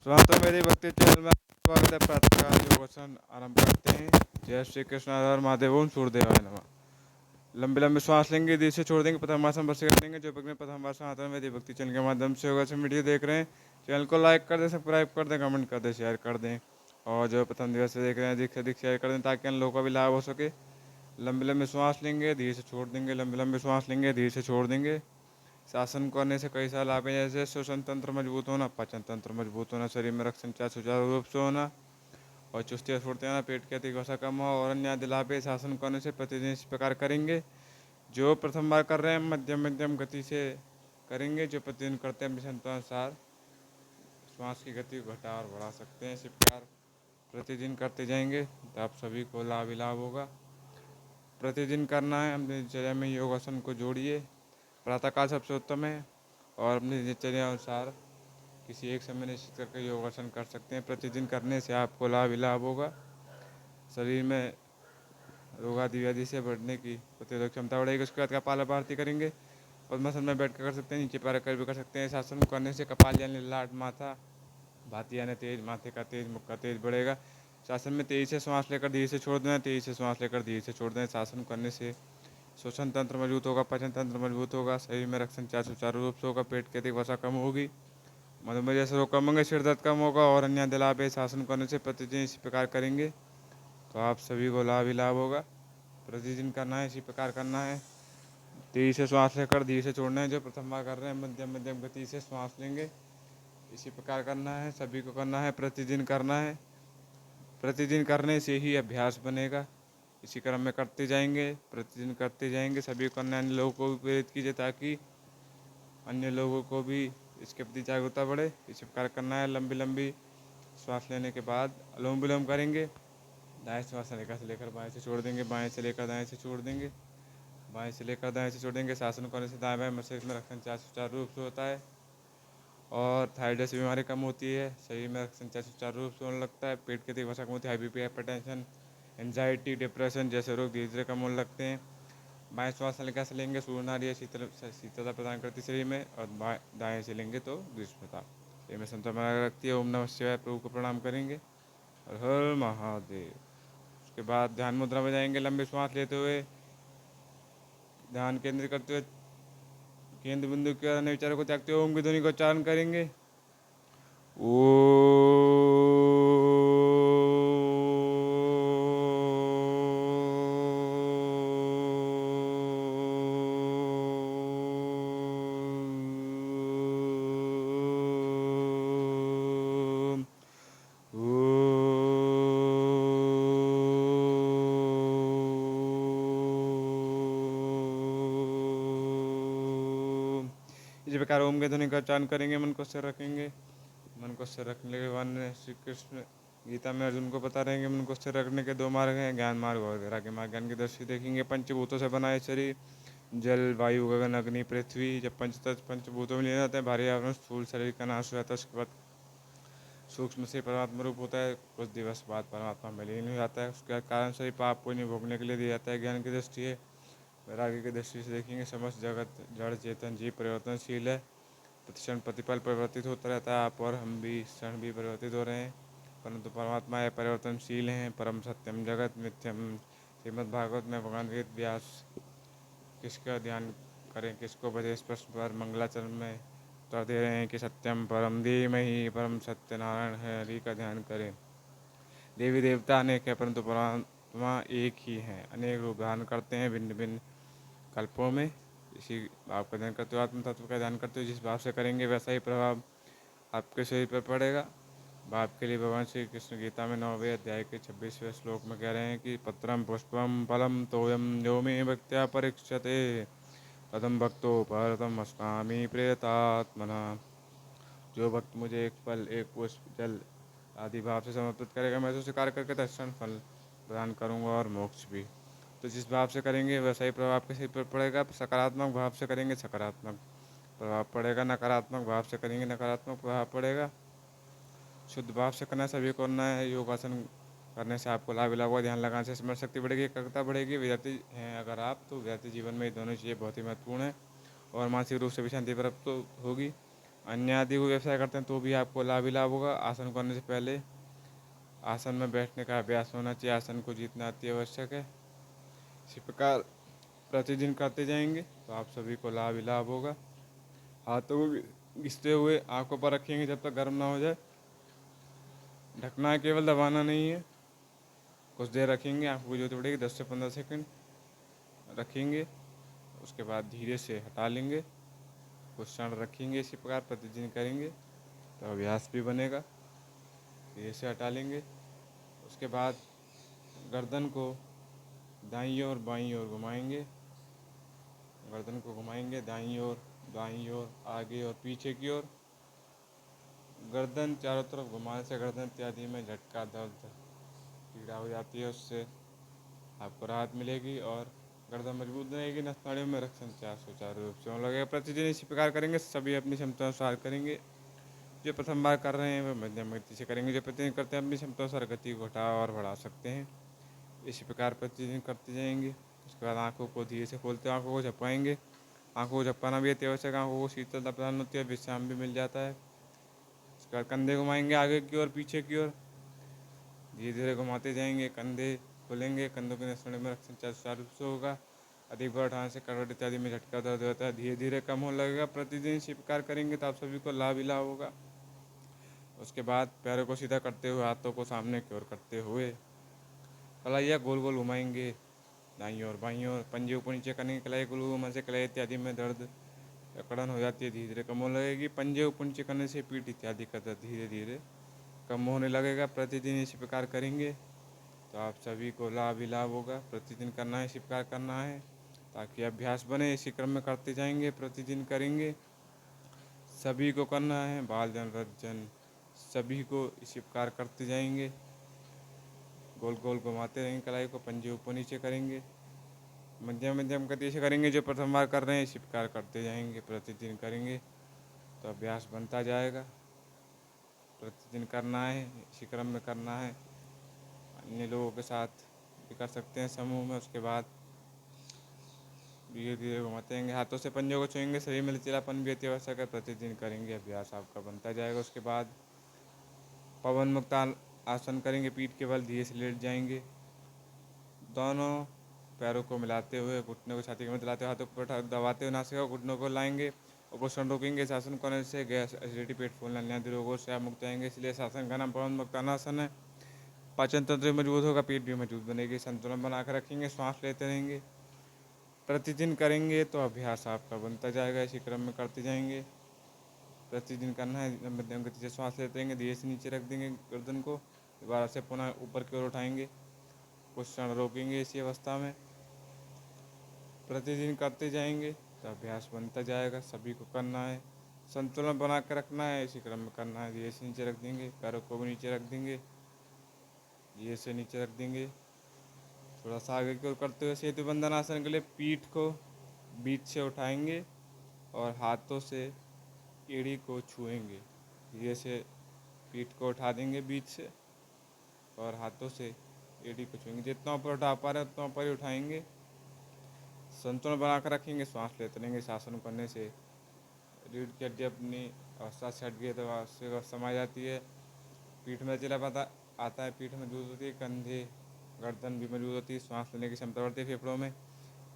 स्वागत है मेरी भक्ति चैनल में। स्वागत है। प्रातःकाल योगासन आरंभ करते हैं। जय श्री कृष्ण हर महादेव ओम सूर्यदेवाय नमः। लंबी लंबी श्वास लेंगे, धीरे से छोड़ देंगे, प्रथमासन बस कर देंगे। जो भक्त ने प्रथमासन आसन में मेरी भक्ति चैनल के माध्यम से योगासन वीडियो देख रहे हैं, चैनल को लाइक कर दें, सब्सक्राइब कर दें, कमेंट कर दें, शेयर कर दें। और जो प्रथम दिवस से देख रहे हैं अधिक से अधिक शेयर कर दें ताकि अन्य लोगों का भी लाभ हो सके। लंबी लंबी श्वास लेंगे, धीरे से छोड़ देंगे, लंबी लंबी श्वास लेंगे, धीरे से छोड़ देंगे। शासन करने से कई सारे लाभ हैं, जैसे श्वसन तंत्र मजबूत होना, पाचन तंत्र मजबूत होना, शरीर में रक्त संचार सुचारू रूप से होना और चुस्ती और फुर्ती आना, पेट की अतिक वसा कम हो और अन्य आदि लाभ है। शासन करने से प्रतिदिन इस प्रकार करेंगे। जो प्रथम बार कर रहे हैं मध्यम मध्यम गति से करेंगे। जो प्रतिदिन करते हैं अपनी क्षमता अनुसार श्वास की गति को घटा और बढ़ा सकते हैं। इसी प्रकार प्रतिदिन करते जाएंगे तो आप सभी को लाभ ही लाभ होगा। प्रतिदिन करना है। अपनी दिनचर्या में योगासन को जोड़िए। प्रातःकाल सबसे उत्तम है और अपनी दिनचर्या अनुसार किसी एक समय निश्चित करके योगासन कर सकते हैं। प्रतिदिन करने से आपको लाभ ही लाभ होगा। शरीर में रोगादि व्याधि से बढ़ने की प्रतिरोधक क्षमता बढ़ेगी। उसके बाद कपालभाति करेंगे। पद्मासन में बैठ कर सकते हैं, नीचे पैर कर भी कर सकते हैं। इस आसन करने से कपाल यानी लाट माथा भाती यानी तेज, माथे का तेज, मुख का तेज बढ़ेगा। शासन में तेजी से श्वास लेकर धीरे से छोड़ देना, तेजी से श्वास लेकर धीरे से छोड़ देना। शासन करने से श्वसन तंत्र मजबूत होगा, पाचन तंत्र मजबूत होगा, शरीर में रक्त संचार सुचारू रूप से होगा, पेट की अधिक वसा कम होगी, मधुमेह जैसे रोग कम होंगे, सिर दर्द कम होगा और अन्य लाभ है। शासन करने से प्रतिदिन इसी प्रकार करेंगे तो आप सभी को लाभ ही लाभ होगा। प्रतिदिन करना है, इसी प्रकार करना है। तेजी से श्वास लेकर धीरे से छोड़ना है। जो प्रथम बार कर रहे हैं मध्यम मध्यम गति से श्वास लेंगे। इसी प्रकार करना है, सभी को करना है, प्रतिदिन करना है। प्रतिदिन करने से ही अभ्यास बनेगा। इसी क्रम में करते जाएंगे, प्रतिदिन करते जाएंगे। सभी को करना, अन्य लोगों को भी प्रेरित कीजिए ताकि अन्य लोगों को भी इसके प्रति जागरूकता बढ़े। इसी प्रकार करना है। लंबी लंबी श्वास लेने के बाद अनुलोम विलोम करेंगे। दाएं श्वास से लेकर बाएं से छोड़ देंगे, बाएं से लेकर दाएं से छोड़ देंगे, बाएं से लेकर दाएं से छोड़ देंगे। शासन करने से दाएं बाएं मस्तिष्क में रक्त संचार सुचारू रूप से होता है और थायराइड जैसी बीमारी कम होती है। शरीर में रक्त संचार सुचारू रूप से होने लगता है। पेट की वसा कम होती है। High BP, hypertension, anxiety, depression जैसे रोग धीरे धीरे कम होने लगते हैं। बाएं श्वास हल्का से लेंगे, सूर्य नाड़ी शीतलता प्रदान करती शरीर में और दाएं से लेंगे तो ग्रीष्मता शरीर में संतुलन बनाए रखती है। ओम नमः शिवाय प्रभु को प्रणाम करेंगे और हर महादेव। उसके बाद ध्यान मुद्रा में जाएंगे। लंबी श्वास लेते हुए ध्यान केंद्रित करते हुए केंद्र बिंदु के अन्य विचारों को त्यागते हुए ओम की ध्वनि का उच्चारण करेंगे। ओ इसी प्रकार ओम के ध्वनि का उच्चारण करेंगे। मन को स्थिर रखेंगे। मन को स्थिर रखने के बाद श्री कृष्ण गीता में अर्जुन को बता रहेंगे मन को स्थिर रखने के दो मार्ग हैं, ज्ञान मार्ग और वैराग्य मार्ग। ज्ञान की दृष्टि देखेंगे। पंचभूतों से बना है शरीर, जल, वायु, गगन, अग्नि, पृथ्वी। जब पंचभूतों में लिए जाते हैं, भारी आवरण स्थूल शरीर का नाश हो जाता है। उसके बाद सूक्ष्म से परमात्मा रूप होता है। कुछ दिवस बाद परमात्मा में लीन हो जाता है। उसके कारण शरीर पाप को नहीं भोगने के लिए दिया जाता है। ज्ञान की दृष्टि है। वैराग्य की दृष्टि से देखेंगे। समस्त जगत जड़ चेतन जीव परिवर्तनशील है, प्रतिक्षण प्रतिपल परिवर्तित होता रहता है। आप और हम भी क्षण भी परिवर्तित हो रहे हैं, परंतु परमात्मा है परिवर्तनशील हैं। परम सत्यम जगत मिथ्यम। श्रीमद् भागवत में भगवान वेद व्यास किसका ध्यान करें, किसको बजे, इस प्रश्न पर मंगलाचरण में उत्तर दे रहे हैं कि सत्यम परम धीमहि, परम सत्य नारायण है, हरि का ध्यान करें। देवी देवता अनेक है परंतु परमात्मा एक ही है। अनेक रूप धारण करते हैं भिन्न भिन्न कल्पों में। इसी भाव का ध्यान करते हो, आत्म तत्व का ध्यान करते हो। जिस भाव से करेंगे वैसा ही प्रभाव आपके शरीर पर पड़ेगा। भाव के लिए भगवान श्री कृष्ण गीता में 9वें अध्याय के 26वें श्लोक में कह रहे हैं कि पत्रम पुष्पम फलम तोयम यो मे भक्त्या परीक्षते कदम भक्तो परतम अस्मामी प्रेतात्मना। जो भक्त मुझे एक फल, एक पुष्प, जल आदि भाव से समर्पित करेगा, मैं तो स्वीकार करके तत्क्षण फल प्रदान करूँगा और मोक्ष भी। तो जिस भाव से करेंगे वैसा ही प्रभाव आपके शरीर पर पड़ेगा। सकारात्मक भाव से करेंगे सकारात्मक प्रभाव पड़ेगा, नकारात्मक भाव से करेंगे नकारात्मक प्रभाव पड़ेगा। शुद्ध भाव से करना सभी को करना है। योगासन करने से आपको लाभ लाभ होगा। ध्यान लगाने से स्मरण शक्ति बढ़ेगी, एकाग्रता बढ़ेगी। विद्यार्थी हैं अगर आप, तो विद्यार्थी जीवन में ये दोनों चीज़ें बहुत ही महत्वपूर्ण है और मानसिक रूप से भी शांति प्राप्त होगी। अन्य आदि को व्यवसाय करते हैं तो भी आपको लाभ ही लाभ होगा। आसन करने से पहले आसन में बैठने का अभ्यास होना चाहिए। आसन को जीतना अति आवश्यक है। इसी प्रकार प्रतिदिन करते जाएंगे तो आप सभी को लाभ ही लाभ होगा। हाथों को घिसते हुए आंखों पर रखेंगे जब तक गर्म ना हो जाए। ढकना है, केवल दबाना नहीं है। कुछ देर रखेंगे, आंखों की जरूरत पड़ेगी, 10 से 15 सेकंड रखेंगे। उसके बाद धीरे से हटा लेंगे। कुछ क्षण रखेंगे, इसी प्रकार प्रतिदिन करेंगे तो अभ्यास भी बनेगा। धीरे से हटा लेंगे। उसके बाद गर्दन को दाईं ओर बाईं ओर घुमाएंगे। गर्दन को घुमाएंगे दाईं ओर बाईं ओर, आगे और पीछे की ओर। गर्दन चारों तरफ घुमाने से गर्दन इत्यादि में झटका, दर्द, पीड़ा हो जाती है, उससे आपको राहत मिलेगी और गर्दन मजबूत रहेगी। नस नाड़ियों में रक्त संचार सुचारू रूप से होने लगेगा। प्रतिदिन इसी प्रकार करेंगे। सभी अपनी क्षमता अनुसार करेंगे। जो प्रथम बार कर रहे हैं वे मध्यम गति से करेंगे। जो प्रतिदिन करते हैं अपनी क्षमता अनुसार गति को घटा और बढ़ा सकते हैं। इसी प्रकार प्रतिदिन करते जाएंगे। उसके बाद आंखों को धीरे से खोलते, आंखों को झपकाएंगे। आंखों को झपकाना भी अति आवश्यक। आंखों को शीतलता प्रदान होती है, विश्राम भी मिल जाता है। उसके बाद कंधे घुमाएंगे आगे की ओर पीछे की ओर। धीरे धीरे घुमाते जाएंगे। कंधे खुलेंगे, कंधों के नसों में रक्त संचार सुचारू रूप से होगा। अधिक बार उठाने से करवट इत्यादि में झटका दर्द होता है, धीरे धीरे कम होने लगेगा। प्रतिदिन इसी प्रकार करेंगे तो आप सभी को लाभ ही लाभ होगा। उसके बाद पैरों को सीधा करते हुए हाथों को सामने की ओर करते हुए कलाइयाँ गोल गोल घुमाएंगे दाईं ओर बाईं ओर। पंजे ऊपर नीचे करेंगे। कलाई गोल घुमाने से कलाई इत्यादि में दर्द अकड़न हो जाती है, धीरे धीरे कम होने लगेगी। पंजे ऊपर नीचे करने से पीठ इत्यादि का दर्द धीरे धीरे कम होने लगेगा। प्रतिदिन इसी प्रकार करेंगे तो आप सभी को लाभ ही लाभ होगा। प्रतिदिन करना है, इसी प्रकार करना है ताकि अभ्यास बने। इसी क्रम में करते जाएंगे, प्रतिदिन करेंगे। सभी को करना है, बाल जन वृद्ध जन सभी को इसी प्रकार करते जाएंगे। गोल गोल घुमाते रहेंगे कलाई को। पंजे ऊपर नीचे करेंगे, मध्यम मध्यम गति से करेंगे। जो प्रथम बार कर रहे हैं इसी प्रकार करते जाएंगे, प्रतिदिन करेंगे तो अभ्यास बनता जाएगा। प्रतिदिन करना है, इसी क्रम में करना है। अन्य लोगों के साथ भी कर सकते हैं समूह में। उसके बाद धीरे धीरे घुमाते रहेंगे। हाथों से पंजों को छुएंगे। शरीर में लचीलापन भी अति आवश्यक है। प्रतिदिन करेंगे, अभ्यास आपका बनता जाएगा। उसके बाद पवन मुक्त आसन करेंगे। पीठ के बल धीरे से लेट जाएंगे। दोनों पैरों को मिलाते हुए घुटनों को छाती के मध्य लाते हुए हाथों को दबाते हुए नासिका और घुटनों को लाएंगे और पोषण रोकेंगे। शासन करने से गैस, एसिडिटी, पेट फूलना, अन्य आदि रोगों से आप मुक्त रहेंगे। इसलिए शासन का नाम पवन मुक्तानासन है। पाचन तंत्र मजबूत होगा, पेट भी मजबूत बनेगी। संतुलन बनाकर रखेंगे, सांस लेते रहेंगे। प्रतिदिन करेंगे तो अभ्यास आपका बनता जाएगा। इसी क्रम में करते जाएंगे। प्रतिदिन करना है। मध्यम गति से सांस लेते रहेंगे। धीरे से नीचे रख देंगे गर्दन को। दोबारा से पुनः ऊपर की ओर उठाएंगे। कुछ क्षण रोकेंगे इसी अवस्था में। प्रतिदिन करते जाएंगे तो अभ्यास बनता जाएगा। सभी को करना है, संतुलन बना कर रखना है। इसी क्रम में करना है। धीरे से नीचे रख देंगे, पैरों को भी नीचे रख देंगे। धीरे से नीचे रख देंगे। थोड़ा सा आगे की ओर करते हुए सेतु बंधन आसन के लिए पीठ को बीच से उठाएंगे और हाथों से एड़ी को छुएंगे। धीरे से पीठ को उठा देंगे बीच से और हाथों से एड़ी को छुएंगे। जितना ऊपर उठा पा रहे हैं उतना ऊपर ही उठाएंगे। संतुलन बनाकर रखेंगे, सांस लेते रहेंगे। शासन करने से रीढ़ की हड्डी अपनी अवस्था से हट गई तो समा जाती है। पीठ में लचीलापन आता है, पीठ मजबूत होती है, कंधे गर्दन भी मजबूत होती है। सांस लेने की क्षमता बढ़ती है फेफड़ों में।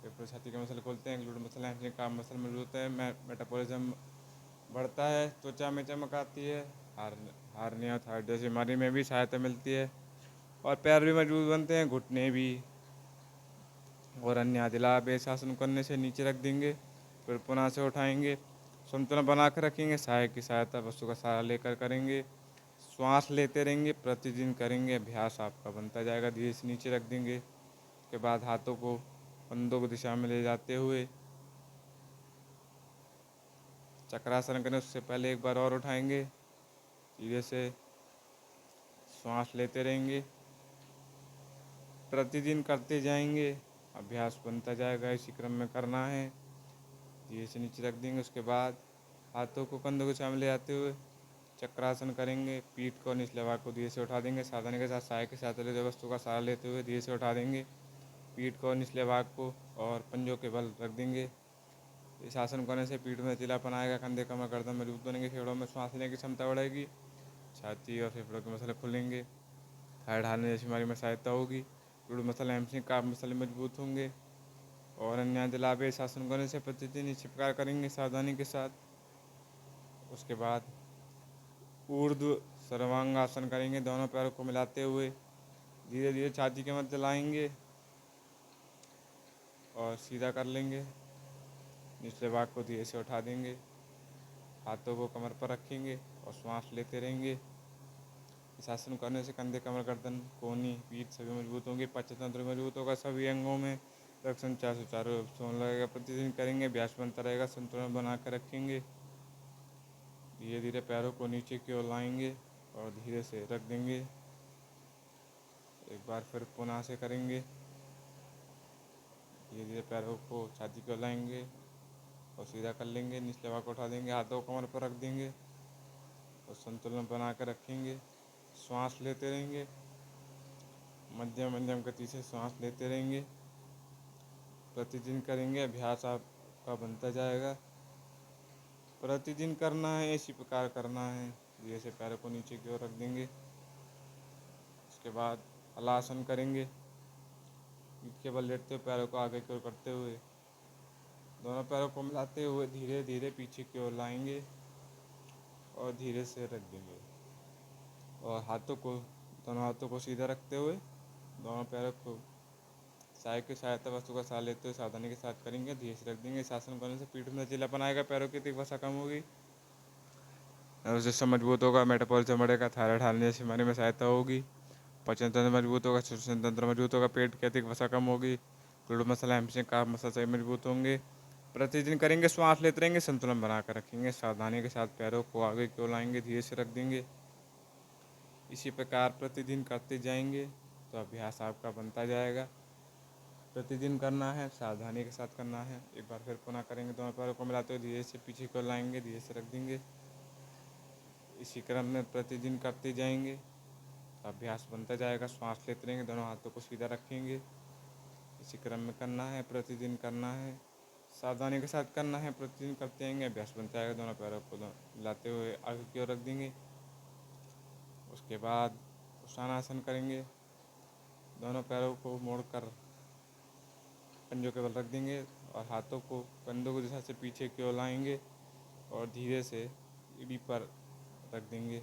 फेफड़े छाती के मसल खोलते हैं, ग्लूट मसल हैमस्ट्रिंग का मसल मजबूत होता है। मेटाबॉलिज्म बढ़ता है, त्वचा में चमक आती है। हार्निया थायराइड जैसी बीमारी में भी सहायता मिलती है और पैर भी मजबूत बनते हैं, घुटने भी। और अन्य आदि लाभ शासन करने से नीचे रख देंगे, फिर पुनः से उठाएंगे। संतुलन बना कर रखेंगे। सहायक की सहायता वस्तु का सहारा लेकर करेंगे। श्वास लेते रहेंगे, प्रतिदिन करेंगे, अभ्यास आपका बनता जाएगा। धीरे से नीचे रख देंगे। उसके बाद हाथों को कंधों की दिशा में ले जाते हुए चक्रासन करें। उससे पहले एक बार और उठाएंगे। धीरे से श्वास लेते रहेंगे, प्रतिदिन करते जाएंगे, अभ्यास बनता जाएगा। इसी क्रम में करना है। धीरे से नीचे रख देंगे। उसके बाद हाथों को कंधों के सामने ले आते हुए चक्रासन करेंगे। पीठ को निचले भाग को धीरे से उठा देंगे। साधन के साथ सहायक के साथ लेते वस्तु का सहारा लेते हुए धीरे से उठा देंगे। पीठ को निचले भाग को और पंजों के बल रख देंगे। इस आसन करने से पीठ में लचीलापन आएगा, कंधे कमर गर्दन मजबूत बनेंगे, फेफड़ों में सांस लेने की क्षमता बढ़ेगी, छाती और फेफड़ों के मसले खुलेंगे, थायराइड हारने जैसी बीमारी में सहायता होगी, ग्लूट मसल हैमस्ट्रिंग काफ मसले मजबूत होंगे। और अन्य लाभ इस आसन करने से प्रतिदिन इसी प्रकार करेंगे सावधानी के साथ। उसके बाद ऊर्ध्व सर्वांगासन करेंगे, दोनों पैरों को मिलाते हुए धीरे धीरे छाती के मध्य लाएंगे और सीधा कर लेंगे। निचले भाग को धीरे से उठा देंगे, हाथों को कमर पर रखेंगे और श्वास लेते रहेंगे। इस आसन करने से कंधे कमर गर्दन कोहनी पीठ सभी मजबूत होंगे, पाचन तंत्र मजबूत होगा, सभी अंगों में रक्त संचार सुचारू रूप से होने लगेगा। प्रतिदिन करेंगे, अभ्यास बनता रहेगा, संतुलन बना कर रखेंगे। धीरे धीरे पैरों को नीचे की ओर लाएंगे और धीरे से रख देंगे। एक बार फिर पुनः से करेंगे, धीरे धीरे पैरों को छाती की ओर लाएंगे और सीधा कर लेंगे, निचले भाग को उठा देंगे, हाथों को कमर पर रख देंगे और संतुलन बना कर रखेंगे। श्वास लेते रहेंगे, मध्यम मध्यम गति से श्वास लेते रहेंगे। प्रतिदिन करेंगे, अभ्यास आपका बनता जाएगा। प्रतिदिन करना है, इसी प्रकार करना है। धीरे से पैरों को नीचे की ओर रख देंगे। उसके बाद हलासन करेंगे, पीठ के बल लेटते हुए पैरों को आगे की ओर करते हुए दोनों पैरों को मिलाते हुए धीरे धीरे पीछे की ओर लाएंगे और धीरे से रख देंगे। और दोनों हाथों को सीधा रखते हुए दोनों पैरों को साय की सहायता वस्तु का सहारा लेते हुए सावधानी के साथ करेंगे, धीरे से रख देंगे। इस आसन करने से पीठ में लचीलापन आएगा, पैरों की तीव्रता कम होगी, नर्वस सिस्टम मजबूत होगा, मेटाबॉलिज्म बढ़ेगा, थायराइड हारने जैसी बीमारी में सहायता होगी, पाचन तंत्र मजबूत होगा, श्वसन तंत्र मजबूत होगा, पेट की अधिक वसा कम होगी, glute muscle hamstring calf muscle सही मजबूत होंगे। प्रतिदिन करेंगे, श्वास लेते रहेंगे, संतुलन बनाकर रखेंगे, सावधानी के साथ पैरों को आगे की ओर लाएंगे, धीरे से रख देंगे। इसी प्रकार प्रतिदिन करते जाएंगे तो अभ्यास आपका बनता जाएगा। प्रतिदिन करना है, सावधानी के साथ करना है। एक बार फिर पुनः करेंगे, दोनों पैरों को मिलाते हुए धीरे से पीछे को लाएंगे, धीरे से रख देंगे। इसी क्रम में प्रतिदिन करते जाएंगे तो अभ्यास बनता जाएगा। श्वास लेते रहेंगे, दोनों हाथों को सीधा रखेंगे। इसी क्रम में करना है, प्रतिदिन करना है, सावधानी के साथ करना है। प्रतिदिन करते जाएंगे, अभ्यास बनता जाएगा। दोनों पैरों को मिलाते हुए आगे की ओर रख देंगे। उसके बाद उत्थानासन करेंगे, दोनों पैरों को मोड़कर पंजों के बल रख देंगे और हाथों को कंधों की दिशा से पीछे की ओर लाएंगे और धीरे से एड़ी पर रख देंगे।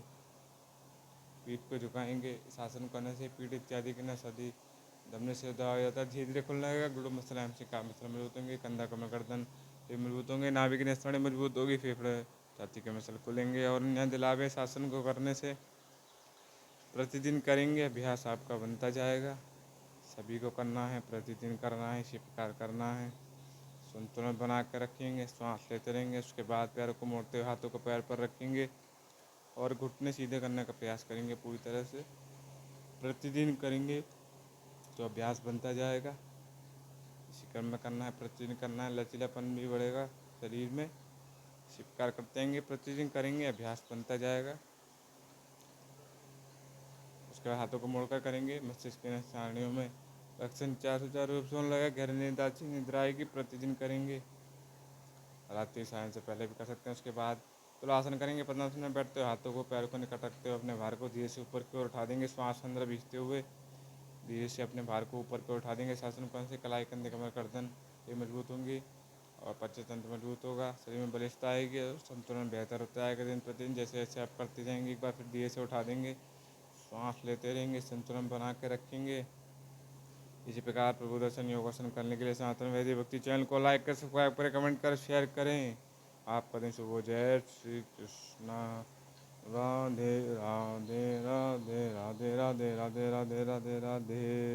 पीठ को झुकाएंगे। इस आसन करने से पीठ इत्यादि की नस आदि दबने से दबाया जाता है, धीरे धीरे खुलने लगेगा। Glute muscle hamstring calf muscle मजबूत होंगे, कंधा कमर गर्दन ये मजबूत होंगे, नाभि की नसों मजबूत होगी, फेफड़े छाती के मसल खुलेंगे। और अन्य लाभ इस आसन को करने से प्रतिदिन करेंगे, अभ्यास आपका बनता जाएगा। सभी को करना है, प्रतिदिन करना है, इसी प्रकार करना है। संतुलन बना कर रखेंगे, श्वास लेते रहेंगे। उसके बाद पैरों को मोड़ते हुए हाथों को पैर पर रखेंगे और घुटने सीधे करने का प्रयास करेंगे पूरी तरह से। प्रतिदिन करेंगे तो अभ्यास बनता जाएगा। इसी क्रम में करना है, प्रतिदिन करना है, लचीलापन भी बढ़ेगा शरीर में। इसी प्रकार करते रहेंगे, प्रतिदिन करेंगे, अभ्यास बनता जाएगा। उसके बाद हाथों को मोड़कर करेंगे, मस्तिष्क की सारणियों में रक्त संचार सुचारू रूप से होने लगेगा, गहरी नींद अच्छी निद्रा आएगी। प्रतिदिन करेंगे, रात्रि सायन से पहले भी कर सकते हैं। उसके बाद तुलासन करेंगे, पद्मासन में बैठते हुए हाथों को पैरों को निकट रखते हुए अपने भार को धीरे से ऊपर की ओर उठा देंगे। श्वास अंदर भींचते हुए धीरे से अपने भार को ऊपर की ओर उठा देंगे। शासन करने से कलाई कंधे कमर गर्दन ये मजबूत होंगी और पाचन तंत्र मजबूत होगा, शरीर में बलिष्ठता आएगी और संतुलन बेहतर होता है दिन प्रतिदिन। जैसे जैसे आप करते जाएंगे, एक बार फिर धीरे से उठा देंगे, श्वास लेते रहेंगे, संतुलन बना के रखेंगे। इसी प्रकार प्रभु दर्शन योगासन करने के लिए सनातन वैदिक भक्ति चैनल को लाइक कर, सब्सक्राइब करें, कमेंट कर, शेयर करें। आपका दिन शुभ हो। जय श्री कृष्णा। राधे राधे राधे राधे राधे राधे राधे राधे राधे।